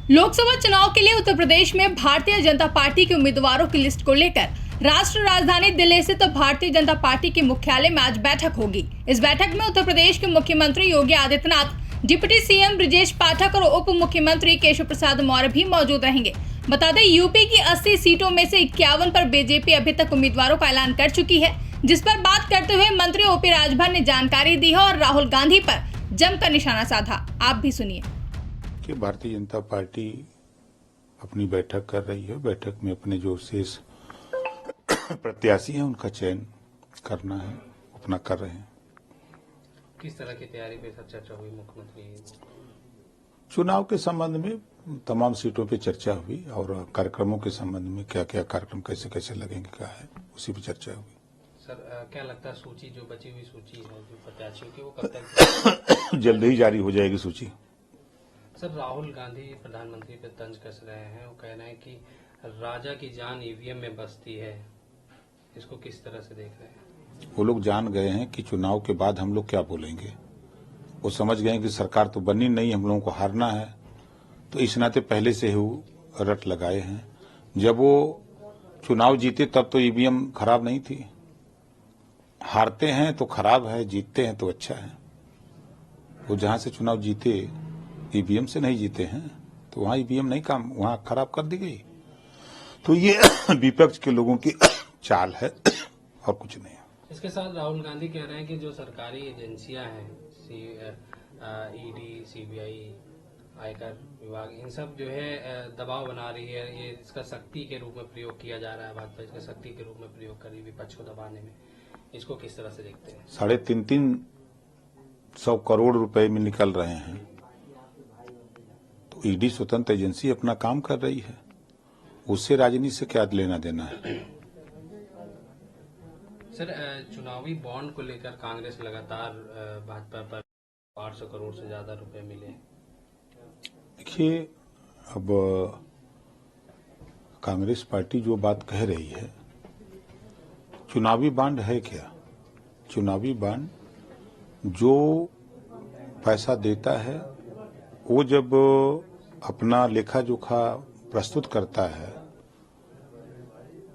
लोकसभा चुनाव के लिए उत्तर प्रदेश में भारतीय जनता पार्टी के उम्मीदवारों की लिस्ट को लेकर राष्ट्र राजधानी दिल्ली स्थित तो भारतीय जनता पार्टी के मुख्यालय में आज बैठक होगी। इस बैठक में उत्तर प्रदेश के मुख्यमंत्री योगी आदित्यनाथ, डिप्टी सीएम ब्रजेश पाठक और उप मुख्यमंत्री केशव प्रसाद मौर्य भी मौजूद रहेंगे। बता दें, यूपी की 80 सीटों में से 51 पर बीजेपी अभी तक उम्मीदवारों का ऐलान कर चुकी है, जिस पर बात करते हुए मंत्री ओपी राजभर ने जानकारी दी है और राहुल गांधी पर जमकर निशाना साधा। आप भी सुनिए। कि भारतीय जनता पार्टी अपनी बैठक कर रही है। बैठक में अपने जो शेष प्रत्याशी हैं उनका चयन करना है, अपना कर रहे हैं। किस तरह की तैयारी पे सब चर्चा हुई? मुख्यमंत्री चुनाव के संबंध में तमाम सीटों पे चर्चा हुई और कार्यक्रमों के संबंध में क्या क्या कार्यक्रम कैसे कैसे लगेंगे क्या है, उसी पे चर्चा हुई। सर, क्या लगता है सूची जो बची हुई सूची है जो प्रत्याशियों की, वो कब तक जल्द ही जारी हो जाएगी सूची। सर, राहुल गांधी प्रधानमंत्री पे तंज कस रहे हैं। वो कह रहे हैं कि राजा की जान ईवीएम में बसती है। इसको किस तरह से देख रहे हैं? वो लोग जान गए हैं कि चुनाव के बाद हम लोग क्या बोलेंगे। वो समझ गए हैं कि सरकार तो बनी नहीं, हम लोगों को हारना है, तो इस नाते पहले से ही वो रट लगाए हैं। जब वो चुनाव जीते तब तो ईवीएम खराब नहीं थी। हारते हैं तो खराब है, जीतते हैं तो अच्छा है। वो जहां से चुनाव जीते ईवीएम से नहीं जीते हैं, तो वहां ईवीएम नहीं काम, वहां खराब कर दी गई। तो ये विपक्ष के लोगों की चाल है और कुछ नहीं है। इसके साथ राहुल गांधी कह रहे हैं कि जो सरकारी एजेंसियां हैं, ईडी, सीबीआई, आयकर विभाग, इन सब जो है दबाव बना रही है। ये इसका शक्ति के रूप में प्रयोग किया जा रहा है। भाजपा इसका शक्ति के रूप में प्रयोग कर रही है विपक्ष को दबाने में। इसको किस तरह से देखते हैं? 350 करोड़ रुपए में निकल रहे हैं, तो ईडी स्वतंत्र एजेंसी अपना काम कर रही है, उससे राजनीति से क्या लेना देना है। सर, चुनावी बॉन्ड को लेकर कांग्रेस लगातार भाजपा पर 800 करोड़ से ज्यादा रुपए मिले। देखिए, अब कांग्रेस पार्टी जो बात कह रही है, चुनावी बांड है क्या? चुनावी बांड जो पैसा देता है वो जब अपना लेखा जोखा प्रस्तुत करता है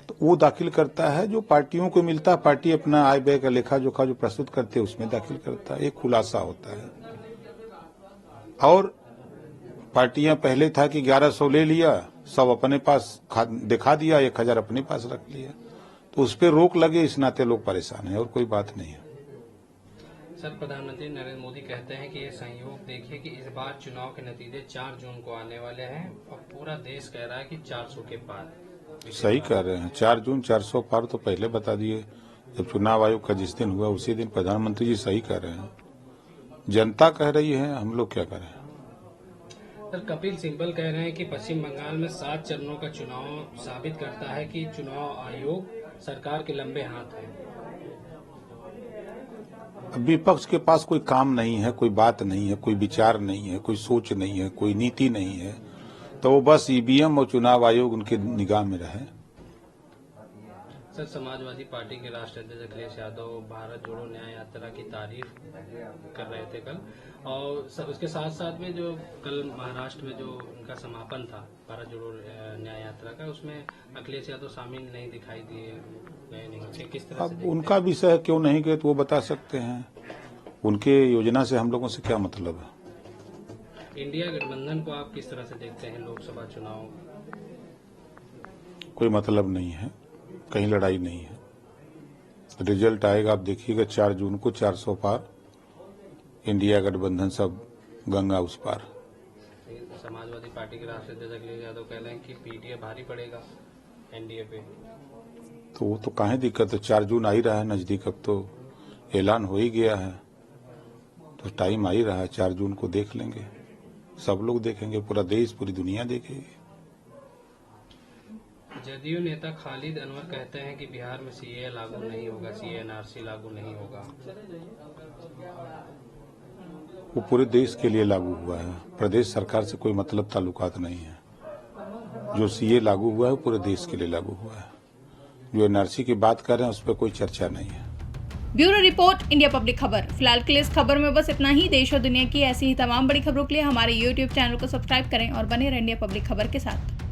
तो वो दाखिल करता है, जो पार्टियों को मिलता है पार्टी अपना आय व्यय का लेखा जोखा जो प्रस्तुत करते हैं उसमें दाखिल करता है। एक खुलासा होता है। और पार्टियां पहले था कि 1100 ले लिया, सब अपने पास दिखा दिया, 1000 अपने पास रख लिया, तो उस पर रोक लगे, इस नाते लोग परेशान हैं और कोई बात नहीं है। सर, प्रधानमंत्री नरेंद्र मोदी कहते हैं कि ये संयोग देखिए कि इस बार चुनाव के नतीजे 4 जून को आने वाले हैं और पूरा देश कह रहा है कि 400 के पार। सही कह रहे हैं, 4 जून 400 पार तो पहले बता दिए, जब चुनाव आयोग का जिस दिन हुआ उसी दिन प्रधानमंत्री जी सही कह रहे हैं। जनता कह रही है, हम लोग क्या करें। सर, कपिल सिब्बल कह रहे हैं कि पश्चिम बंगाल में 7 चरणों का चुनाव साबित करता है कि चुनाव आयोग सरकार के लंबे हाथ है। विपक्ष के पास कोई काम नहीं है, कोई बात नहीं है, कोई विचार नहीं है, कोई सोच नहीं है, कोई नीति नहीं है, तो वो बस ईवीएम और चुनाव आयोग उनके निगाह में रहे। सर, समाजवादी पार्टी के राष्ट्रीय अध्यक्ष अखिलेश यादव भारत जोड़ो न्याय यात्रा की तारीफ कर रहे थे कल, और सर उसके साथ साथ में जो कल महाराष्ट्र में जो उनका समापन था भारत जोड़ो न्याय यात्रा का, उसमें अखिलेश यादव शामिल नहीं दिखाई दिए, गए नहीं। किस तरह अब उनका विषय क्यों नहीं गए तो वो बता सकते हैं। उनके योजना से हम लोगों से क्या मतलब है। इंडिया गठबंधन को आप किस तरह से देखते हैं लोकसभा चुनाव? कोई मतलब नहीं है, कहीं लड़ाई नहीं है। रिजल्ट आएगा, आप देखिएगा 4 जून को 400 पार, इंडिया गठबंधन सब गंगा उस पार। समाजवादी पार्टी के राष्ट्रीय अध्यक्ष अखिलेश यादव कह रहे हैं कि पीटीए भारी पड़ेगा एनडीए पे। तो वो तो काहे दिक्कत है, 4 जून आ ही रहा है नजदीक, अब तो ऐलान हो ही गया है, तो टाइम आ ही रहा है। 4 जून को देख लेंगे, सब लोग देखेंगे, पूरा देश पूरी दुनिया देखेगी। जदयू नेता खालिद अनवर कहते हैं कि बिहार में सीए लागू नहीं होगा, सीएनआरसी लागू नहीं होगा। वो पूरे देश के लिए लागू हुआ है, प्रदेश सरकार से कोई मतलब ताल्लुकात नहीं है। जो सीए लागू हुआ है वो पूरे देश के लिए लागू हुआ है। जो एनआरसी की बात कर रहे हैं उस पर कोई चर्चा नहीं है। ब्यूरो रिपोर्ट, इंडिया पब्लिक खबर। फिलहाल के लिए इस खबर में बस इतना ही। देश और दुनिया की ऐसी ही तमाम बड़ी खबरों के लिए हमारे YouTube चैनल को सब्सक्राइब करें और बने रहें इंडिया पब्लिक खबर के साथ।